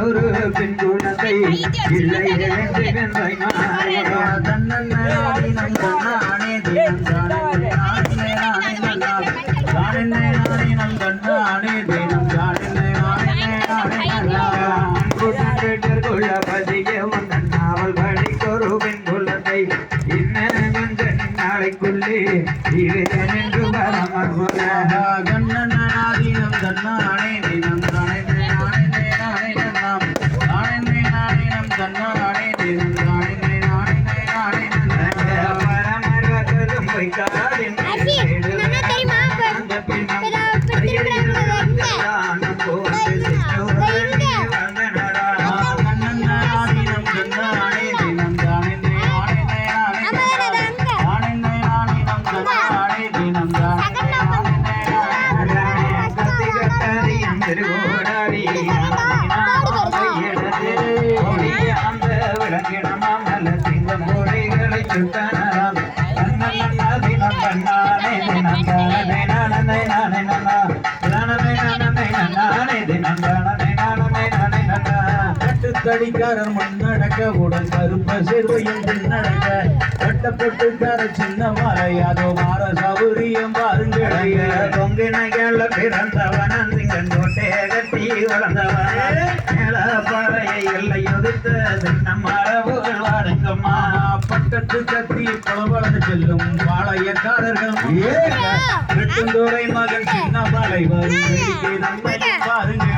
ஒரு பெண் குணத்தை இல்லை நாவல் படிக்கொரு பெண் குலத்தை இன்னும் நாளைக்குள்ளே என்று கண்ணனாதீனம் தன்னானே தினம் தானே தன்னானே தினம் தானே பரமர்களும் வைக்காதின் கடிகாரர் முன்னடக்க உடன் கருப்ப சேர்வையும் பின்னடக்க கட்டப்பட்டுக்கார சின்ன மலையாதோ மாற சௌரியம் பாருங்க பொங்கினைகள பிறந்தவன் திங்கன் கோட்டை கட்டி வளர்ந்தவன் பாறையை எல்லை ஒதுத்த சின்ன மரபுகள் வாருங்கம்மா பக்கத்து கத்தி புலவளர்ந்து செல்லும் பாளையக்காரர்கள் வெட்டுந்தோரை மகன் சின்ன மலை வரும் பாருங்க